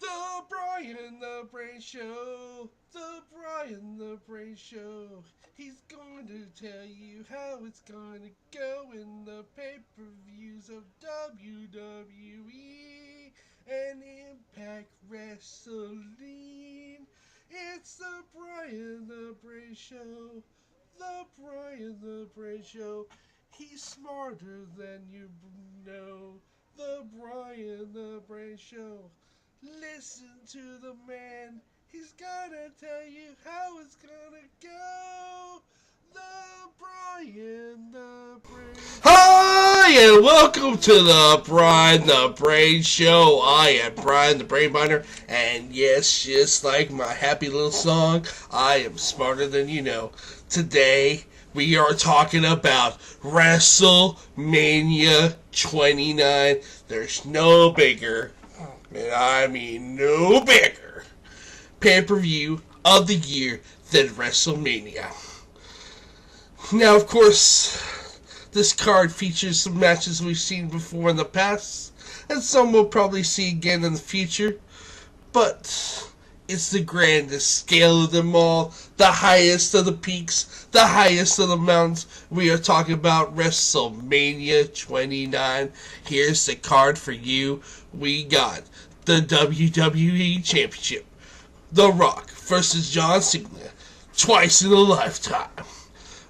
The Brian the Brain Show. The Brian the Brain Show. He's going to tell you how it's going to go in the pay-per-views of WWE and Impact Wrestling. It's the Brian the Brain Show. The Brian the Brain Show. He's smarter than you know. The Brian the Brain Show. Listen to the man. He's gonna tell you how it's gonna go. The Brian the Brain. Hi, and welcome to the Brian the Brain Show. I am Brian the Brain Binder, and yes, just like my happy little song, I am smarter than you know. Today, we are talking about Wrestlemania 29. There's no bigger, and I mean no bigger, pay-per-view of the year than WrestleMania. Now, of course, this card features some matches we've seen before in the past, and some we'll probably see again in the future, but it's the grandest scale of them all, the highest of the peaks, the highest of the mountains. We are talking about WrestleMania 29. Here's the card for you. We got the WWE Championship. The Rock versus John Cena, twice in a lifetime.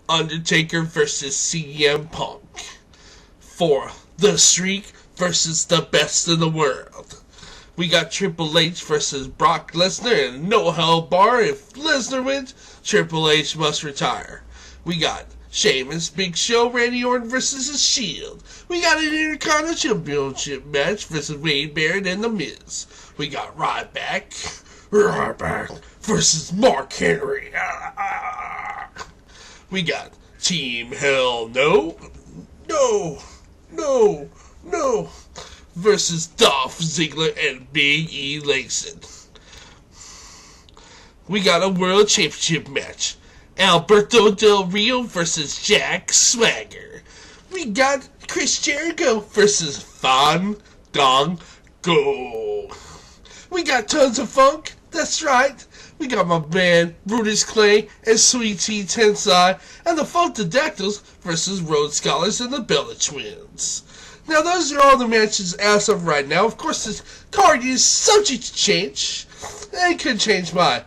Undertaker versus CM Punk. For The Streak versus the best in the world. We got Triple H versus Brock Lesnar and no hell bar. If Lesnar wins, Triple H must retire. We got Sheamus, Big Show, Randy Orton versus The Shield. We got an Intercontinental Championship match versus Wade Barrett and The Miz. We got Ryback versus Mark Henry. We got Team Hell No versus Dolph Ziggler and Big E Langston. We got a World Championship match. Alberto Del Rio versus Jack Swagger. We got Chris Jericho versus Fandango. We got tons of funk. That's right. We got my man Brutus Clay and Sweet Tea Tensai and the Funkadactyls versus Rhodes Scholars and the Bella Twins. Now, those are all the matches as of right now. Of course, this card is subject to change. It could change by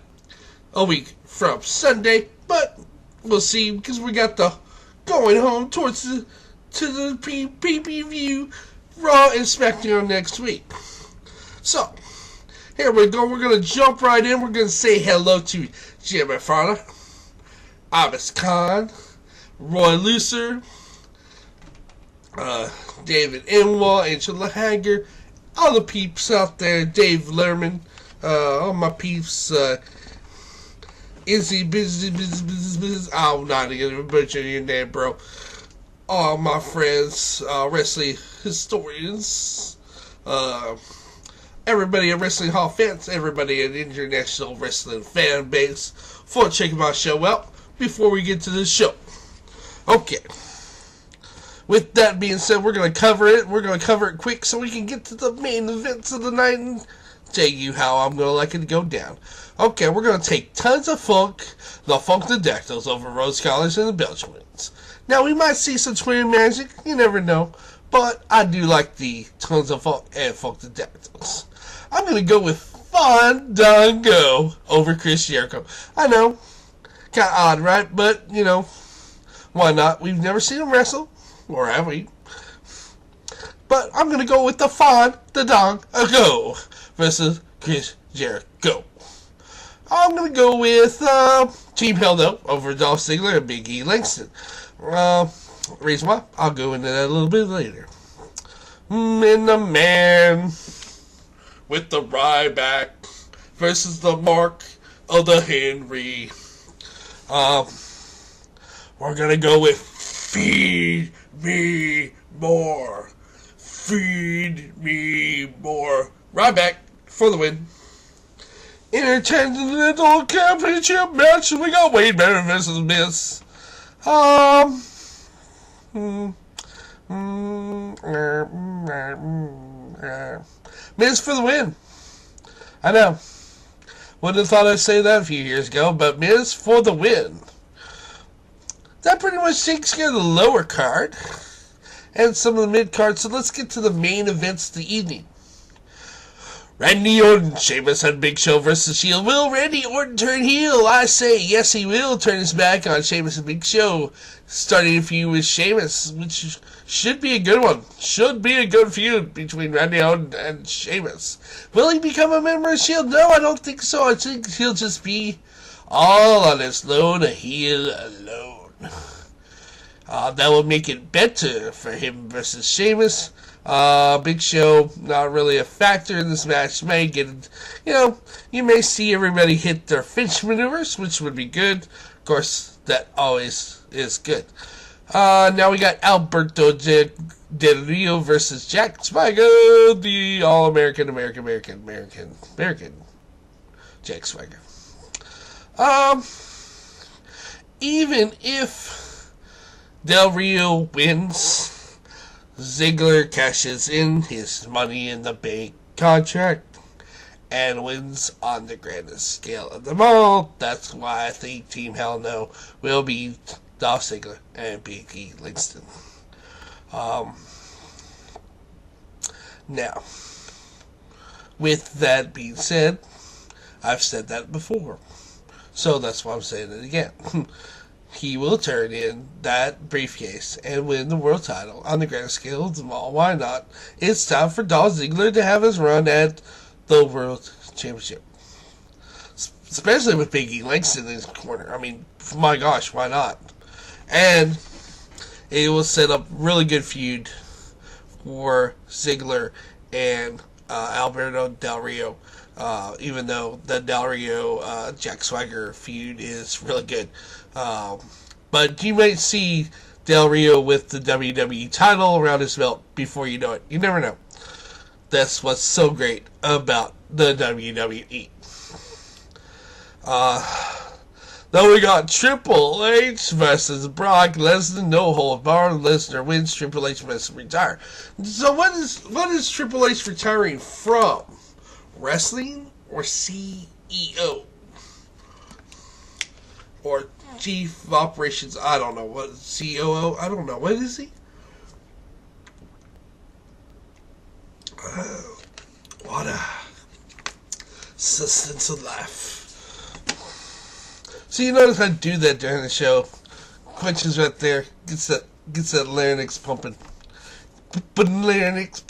a week from Sunday, but we'll see because we got the going home towards the pay-per-view Raw and SmackDown next week. So, here we go. We're going to jump right in. We're going to say hello to Jimmy Farner, Abbas Khan, Roy Lucer, David Enwall, Angela Hager, all the peeps out there, Dave Lerman, all my peeps, Izzy, Biz, I'm not going to butcher your name, bro. All my friends, wrestling historians, everybody at Wrestling Hall fans, everybody at International Wrestling fan base, for checking my show out before we get to the show. Okay. With that being said, we're going to cover it. We're going to cover it quick so we can get to the main events of the night and tell you how I'm going to like it to go down. Okay, we're going to take tons of funk, the Funkadactyls over Rhodes Scholars and the Bella Twins. Now, we might see some twin magic. You never know. But I do like the tons of funk and Funkadactyls. I'm going to go with Fandango over Chris Jericho. I know, kind of odd, right? But, you know, why not? We've never seen him wrestle. Or have we? But I'm going to go with the Fandango versus Chris Jericho. I'm going to go with Team Hell No over Dolph Ziggler and Big E Langston. Reason why? I'll go into that a little bit later. And the man with the Ryback versus the Mark of the Henry. We're going to go with Feed Me More. Feed me more. Ryback for the win. Intercontinental Championship match. We got Wade Barrett versus Miz. Miz for the win. I know. Wouldn't have thought I'd say that a few years ago, but Miz for the win. That pretty much takes care of the lower card and some of the mid card, so let's get to the main events of the evening. Randy Orton, Sheamus and Big Show versus Shield. Will Randy Orton turn heel? I say yes, he will turn his back on Sheamus and Big Show, starting a feud with Sheamus, which should be a good one. Should be a good feud between Randy Orton and Sheamus. Will he become a member of Shield? No, I don't think so. I think he'll just be all on his own, a heel alone. That will make it better for him versus Sheamus. Big Show, not really a factor in this match. May get, you may see everybody hit their Finch maneuvers, which would be good. Of course, that always is good. Now we got Alberto Del Rio versus Jack Swagger, the All-American, American Jack Swagger. Even if Del Rio wins, Ziggler cashes in his Money in the Bank contract and wins on the grandest scale of them all. That's why I think Team Hell No will be Dolph Ziggler and Big E Langston. Now, with that being said, I've said that before, so that's why I'm saying it again. He will turn in that briefcase and win the world title on the grand scale of them all. Why not? It's time for Dolph Ziggler to have his run at the World Championship. Especially with Big E Langston in his corner. I mean, my gosh, why not? And it will set up really good feud for Ziggler and Alberto Del Rio. Even though the Del Rio Jack Swagger feud is really good. But you might see Del Rio with the WWE title around his belt before you know it. You never know. That's what's so great about the WWE. Then we got Triple H versus Brock Lesnar. No hold barred. Lesnar wins. Triple H must retire. So what is Triple H retiring from? Wrestling or CEO? Or Chief of Operations? I don't know. What, COO? I don't know. What is he? What a sustenance of life. So you notice I do that during the show. Questions right there. Gets that larynx pumping. Larynx.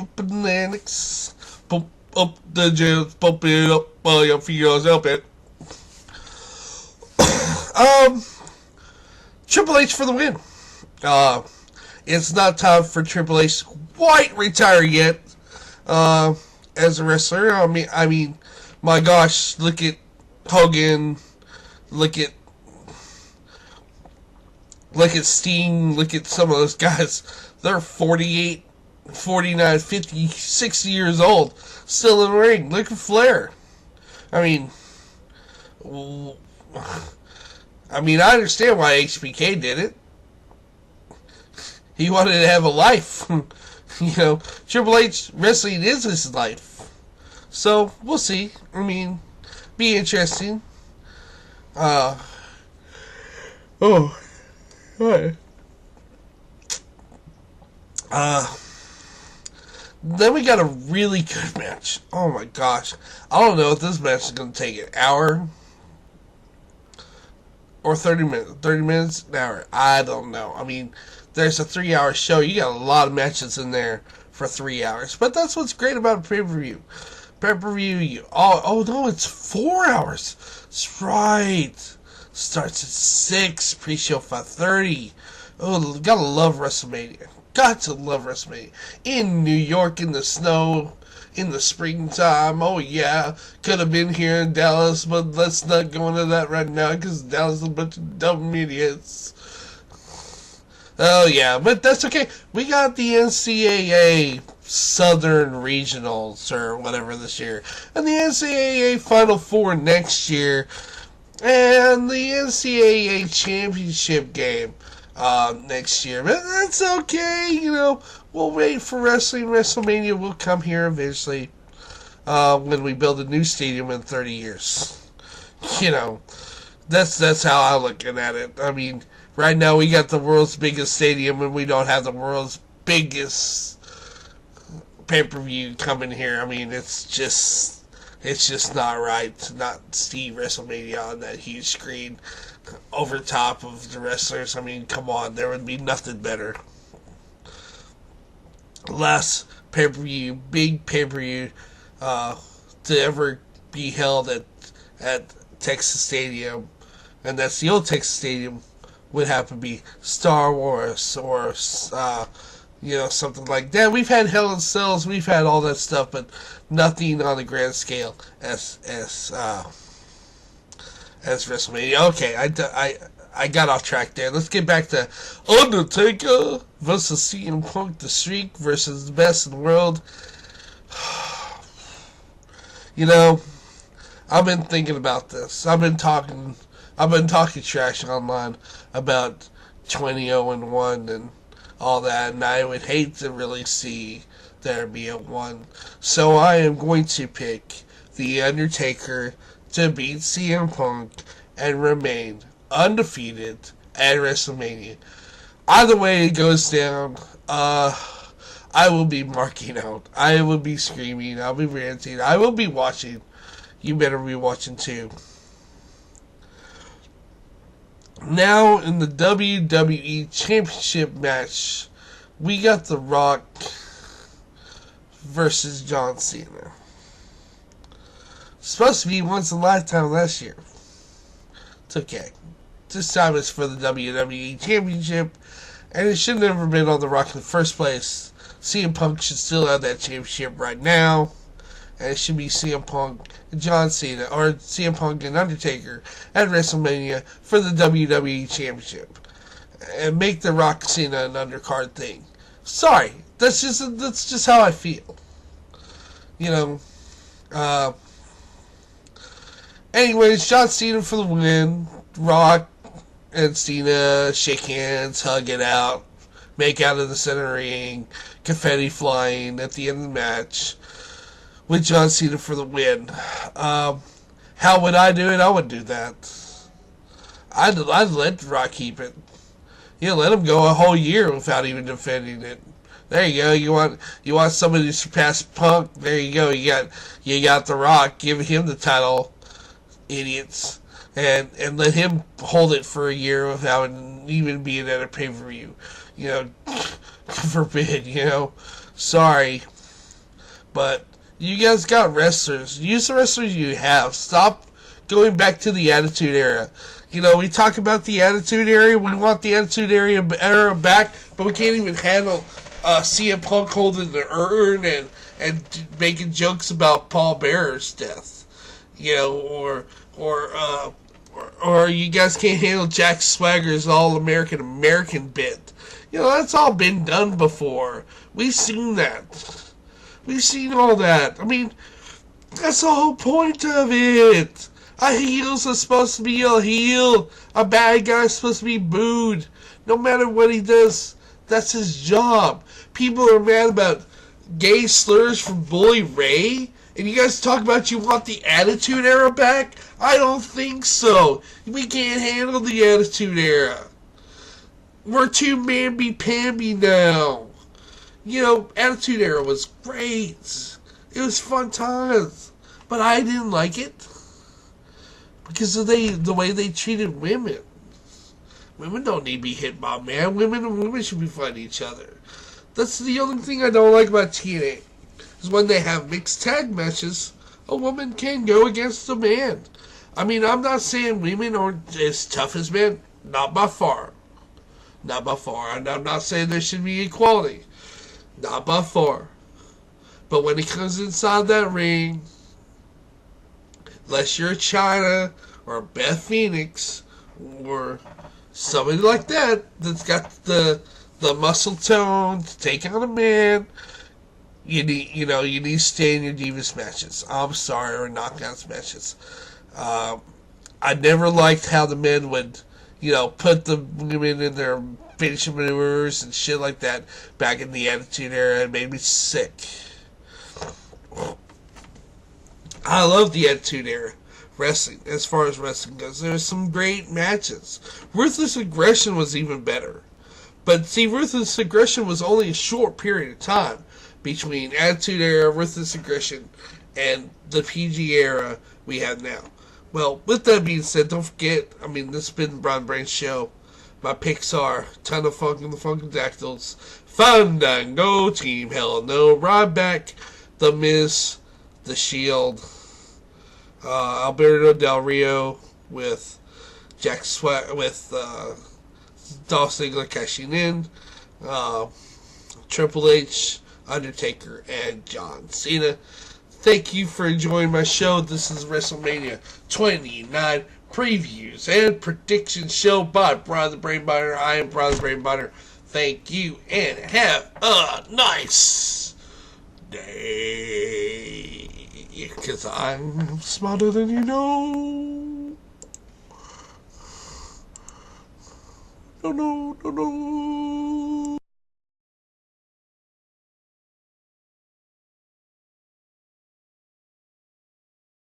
Pump up the jails. Pump it up. Your feels help it. Triple H for the win. It's not time for Triple H to quite retire yet. As a wrestler, I mean, my gosh, look at Hogan, look at Sting, look at some of those guys. They're 48, 49, 50, 60 years old, still in the ring. Look at Flair. I mean, I understand why HBK did it. He wanted to have a life. Triple H wrestling is his life. So, we'll see. I mean, be interesting. Then we got a really good match. Oh my gosh. I don't know if this match is going to take an hour or 30 minutes. 30 minutes, an hour. I don't know. I mean, there's a 3-hour show. You got a lot of matches in there for 3 hours. But that's what's great about pay-per-view. Pay-per-view, oh no, it's 4 hours. That's right. Starts at 6, pre-show 5:30. Oh, gotta love WrestleMania. Got to love WrestleMania. In New York, in the snow, in the springtime. Oh yeah, could have been here in Dallas, but let's not go into that right now because Dallas is a bunch of dumb idiots. Oh yeah, but that's okay. We got the NCAA Southern Regionals or whatever this year, and the NCAA Final Four next year, and the NCAA Championship game next year. But that's okay, we'll wait for WrestleMania will come here eventually. when we build a new stadium in 30 years. You know, that's how I'm looking at it. I mean, right now we got the world's biggest stadium and we don't have the world's biggest pay-per-view coming here. I mean, it's just not right to not see WrestleMania on that huge screen over top of the wrestlers. I mean, come on, there would be nothing better. Last pay-per-view, big pay-per-view to ever be held at Texas Stadium, and that's the old Texas Stadium, would have to be Star Wars or something like that. We've had Hell in Cells, we've had all that stuff, but nothing on the grand scale as WrestleMania. Okay, I got off track there. Let's get back to Undertaker versus CM Punk, The Streak versus the best in the world. I've been thinking about this. I've been talking trash online about 20-0-1 and all that, and I would hate to really see there be a 1. So I am going to pick The Undertaker to beat CM Punk and remain undefeated at WrestleMania. Either way it goes down, I will be marking out. I will be screaming. I'll be ranting. I will be watching. You better be watching too. Now in the WWE Championship match, we got The Rock versus John Cena. It's supposed to be once in a lifetime last year. It's okay. This time it's for the WWE Championship, and it should have never been on The Rock in the first place. CM Punk should still have that championship right now, and it should be CM Punk and John Cena, or CM Punk and Undertaker at WrestleMania for the WWE Championship, and make The Rock Cena an undercard thing. Sorry, that's just how I feel. Anyways, John Cena for the win. Rock and Cena shake hands, hug it out, make out in the center ring, confetti flying at the end of the match, with John Cena for the win. How would I do it? I would do that. I'd let Rock keep it. Let him go a whole year without even defending it. There you go. You want somebody to surpass Punk? There you go. You got The Rock. Give him the title, idiots, and let him hold it for a year without even being at a pay-per-view. Forbid. Sorry, but you guys got wrestlers. Use the wrestlers you have. Stop going back to the Attitude Era. We talk about the Attitude Era. We want the Attitude Era back, but we can't even handle CM Punk holding the urn and making jokes about Paul Bearer's death. Or you guys can't handle Jack Swagger's All-American bit. That's all been done before. We've seen that. We've seen all that. I mean, that's the whole point of it. A heel's supposed to be a heel. A bad guy's supposed to be booed. No matter what he does, that's his job. People are mad about gay slurs from Bully Ray, and you guys talk about you want the Attitude Era back? I don't think so. We can't handle the Attitude Era. We're too mamby-pamby now. Attitude Era was great. It was fun times. But I didn't like it because of the way they treated women. Women don't need to be hit by a man. Women and women should be fighting each other. That's the only thing I don't like about TNA. Is when they have mixed tag matches, a woman can go against a man. I mean, I'm not saying women aren't as tough as men. Not by far. Not by far. And I'm not saying there should be equality. Not by far. But when it comes inside that ring, unless you're China or Beth Phoenix or somebody like that that's got the muscle tone to take on a man, you need to stay in your Divas matches. I'm sorry, or knockouts matches. I never liked how the men would, put the women in their finishing maneuvers and shit like that back in the Attitude Era. It made me sick. I love the Attitude Era wrestling. As far as wrestling goes, there's some great matches. Ruthless Aggression was even better. But see, Ruthless Aggression was only a short period of time between Attitude Era, Ruthless Aggression, and the PG era we have now. Well, with that being said, don't forget, this has been the Brown Brain Show. My picks are Ton of Funk and the Funkadactyls, Fandango, Team Hell No, Ryback, The Miz, The Shield, Alberto Del Rio with Jack Swag with Dolph Ziggler cashing in, Triple H, Undertaker, and John Cena. Thank you for enjoying my show. This is WrestleMania 29 previews and predictions show by Brian the Brain Biter. I am Brian the Brain Biter. Thank you and have a nice day. Because I'm smarter than you know. No.